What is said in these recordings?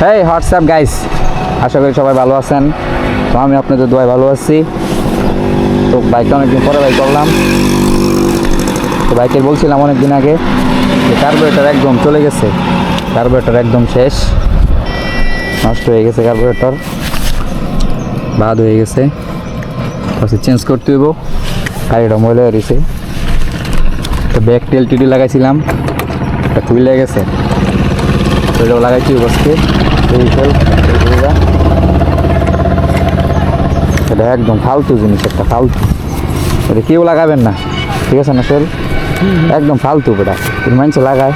হেই WhatsApp guys, আশা করি সবাই ভালো আছেন। তো আমি আপনাদের দোয়ায় ভালো আছি। তো বাইকটা অনেকদিন পরে বাইক করলাম। তো বাইকের বলছিলাম অনেকদিন আগে যে কার্বোরেটর একদম চলে গেছে, কার্বোরেটর একদম শেষ, নষ্ট হয়ে গেছে কার্বোরেটর, বাদ হয়ে গেছে। চেঞ্জ করতে হইব, গাড়িটা ময়লা হয়েছে। তো ব্যাক টেল টিডি লাগাইছিলাম, এটা খুলে গেছে, তো এটাও লাগাইছি বসকে। এটা একদম ফালতু জিনিস, একটা ফালতু, এটা কেউ লাগাবেন না, ঠিক আছে না স্যার? একদম ফালতু এটা, তুমি মানুষে লাগায়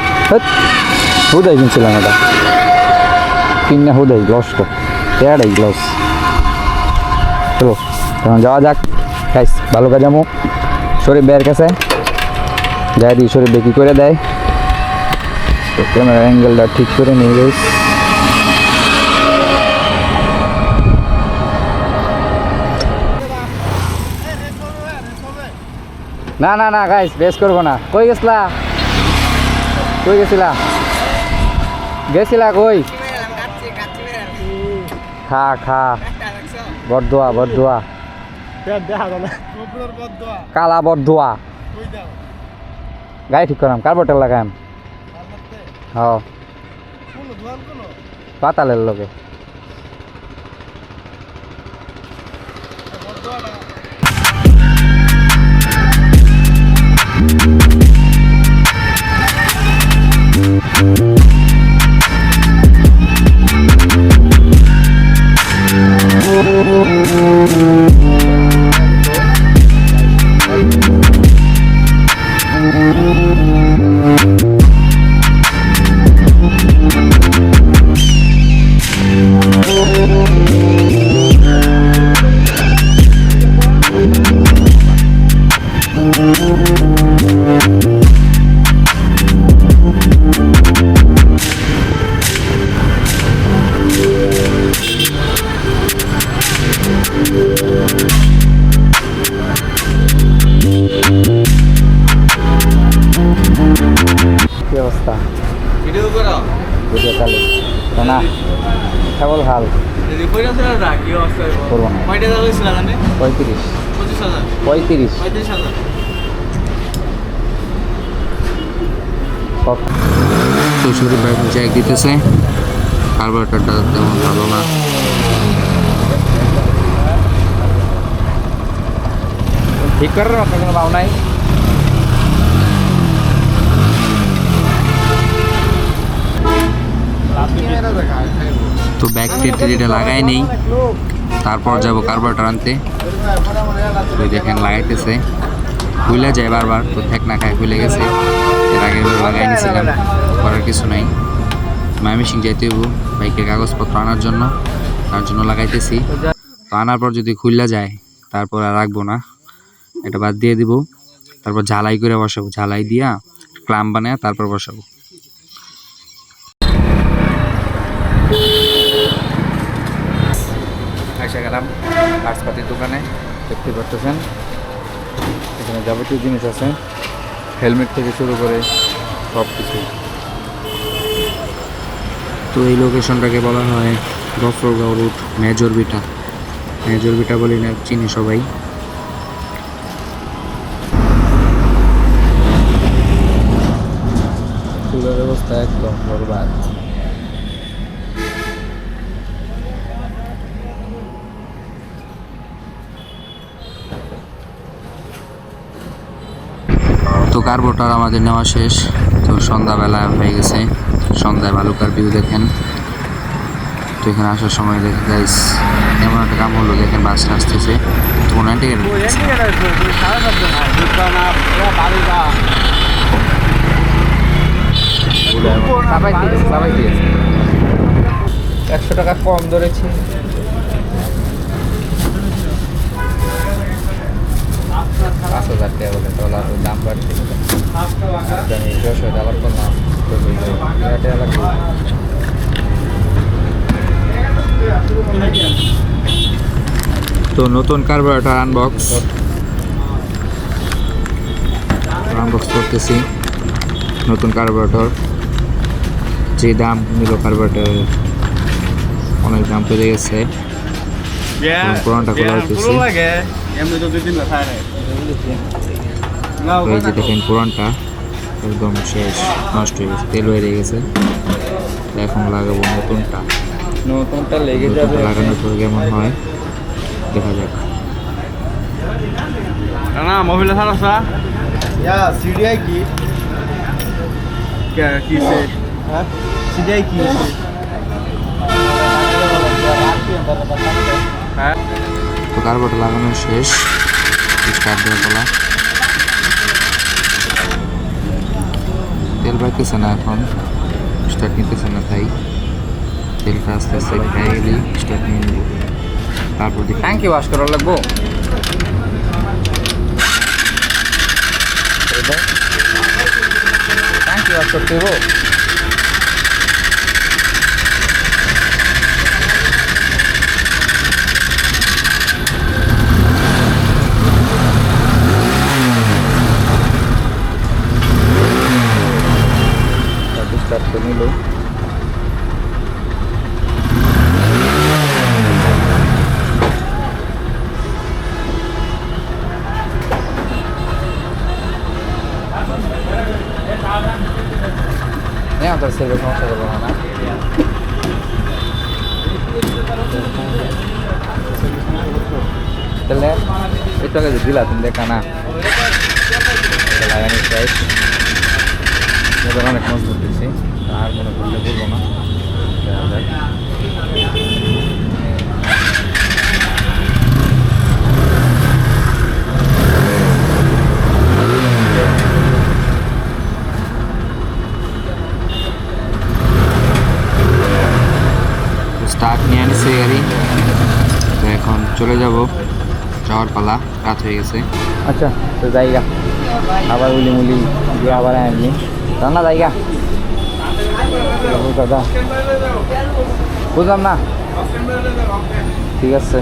হুদাই কিনছিলাম, এটা কিনে হুদাই লস, তো এটাই লস। চলো তখন যাওয়া যাক গাইস, ভালো কাজ যাবো। শরীফ ভাইয়ের কাছে যাই দিই, শরীফ ভাই কী করে দেয়। তো ক্যামেরার অ্যাঙ্গেলটা ঠিক করে নিয়ে গাইস। না না না গাইস, বেশ করবো না। কই গেছিলা, কই গেছিলা, গেছিলা কই? খা খা, বরদোয়া বরদোয়া, কালা বরদোয়া। গাড়ি ঠিক করাম, কার্বোরেটর লাগাম। হ্যাঁ, পাতালের লগে। কি অবস্থা? ভিডিও করো, ভিডিও চালু না, কেবল হাল যদি কইরা না কি অবস্থা করবো না। কয়টা টাকা হইছিল জানেন? 35 25,000 35 35,000। তো শরীফ ভাই জ্যাক দিতেছে, কার্বোরেটরটা তেমন ভালো না। ঠিক করার আপনার কোনো ভাব নাই? তো ব্যাক টেটটা লাগাই নেই, তারপর যাব কার্বোরেটর আনতে। ওই দেখেন লাগাইতেছে, খুলে যায় বারবার, তো ঠেক না খায়, খুলে গেছে। এর আগে লাগাই নিয়েছিলাম, করার কিছু নাই। ময়মনসিংহ যাইতে হইব বাইকের কাগজপত্র আনার জন্য, তার জন্য লাগাইতেছি। তো আনার পর যদি খুললা যায় তারপর আর রাখবো না, এটা বাদ দিয়ে দিব। তারপর ঝালাই করে বসাবো, ঝালাই দিয়া ক্লাম বানায় তারপর বসাবো। এসে গেলাম পার্টসপাতির দোকানে, দেখতে পাচ্ছেন এখানে যাবতীয় জিনিস আছে, হেলমেট থেকে শুরু করে সব কিছু। তো এই লোকেশনটাকে বলা হয় Gafargaon route, major beta. Major beta বলি না, চিনি সবাই। চুলের অবস্থা একদম বরবাদ। তো কার্বোরেটর আমাদের নেওয়া শেষ। তো সন্ধ্যাবেলা হয়ে গেছে, সন্ধ্যায় ভালুকার ভিউ দেখেন। তো এখানে আসার সময় দেখে গাইস এমন একটা কাম হলো, দেখেন বাসটা আসতেছে, তো কোনো টিকিট 100 টাকা কম ধরেছি। $5,000 বলে, ডলার দাম বাড়ছে, $600 করলাম। তো নতুন কার্বোরেটর আনবক্স করতেছি। নতুন কার্বোরেটর যে দাম নিল কার্বোরেটরের অনেক দাম পড়ে গেছে। পুরানটা খোলা হইতেছে। লাগে এমনি তো 2-3 বার খায় না তো এই যে দেখেন পুরানটা একদম শেষ, নষ্ট হয়ে গেছে, তেল বেরিয়ে গেছে। তো এখন লাগাবো নতুনটা। নতুনটা লেগে নতুনটা লাগানোর পর কেমন হয় দেখা যাক। না মোবাইল সারাসা या सीडीआई की কিসে हाँ सीडीआई की হ্যাঁ তো কার্বোটা লাগানো শেষ, স্টার্ট দেওয়া তোলা। তেল পাইতেছে না, এখন স্টার্ট নিতেছে না, তাই তেলটা আস্তে আস্তে খাই গেলেই স্টার্ট নিয়ে নেব। তারপর দেখি ট্যাঙ্কি ওয়াশ করা লাগবো। ট্যাঙ্কি ওয়াশ করতে হবো। স্টার্ট করে নিল। তো সেগুলো সমস্যা করবো না। তাহলে একটু আগে দিলা তুমি দেখা না লাগানোর চাই, এবার অনেক মজবুত দিচ্ছি, আর মনে করলে বলবো না। দেখা যাক। স্টার্ট নিয়ে আনিছে গাড়ি। তো এখন চলে যাব, যাওয়ার পালা, রাত হয়ে গেছে। আচ্ছা তো জায়গা আবার উলি মুলি দিয়ে আবার আনলি রান্না জায়গা দাদা বুঝলাম না। ঠিক আছে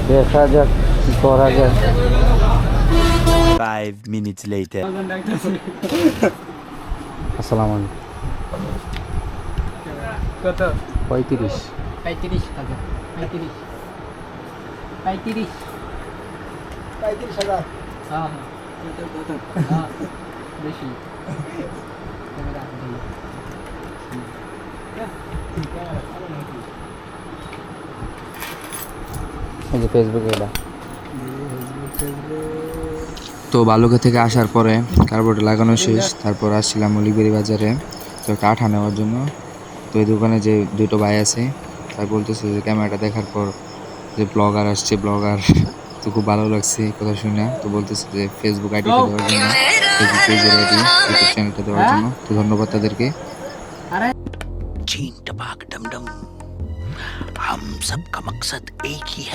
দেখা যাক কি করা যায়। 5 minutes later. আসসালামু আলাইকুম। কত 35। 35,000 35 35 $35,000 হ্যাঁ হ্যাঁ বেশি ক্যামেরা দেখি এই যে ফেসবুকে এটা। তো বালুকা থেকে আসার পরে কার্বোর্ড লাগানো শেষ, তারপর আসছিলাম মলিকবাড়ি বাজারে তো কাঠা নেওয়ার জন্য। তো এই দোকানে যে দুটো ভাই আছে তাই বলতেছে যে ক্যামেরাটা দেখার পর যে ব্লগার আসছে, ব্লগার তো খুব ভালো লাগছে কথা শুনে। তো বলতেছে যে ফেসবুক আইডিটা দেওয়ার জন্য, ফেসবুক পেজের আইডি, ইউটিউব চ্যানেলটা দেওয়ার জন্য। তো ধন্যবাদ তাদেরকে। चीन टपाक डम डम, हम सबका मकसद एक ही है।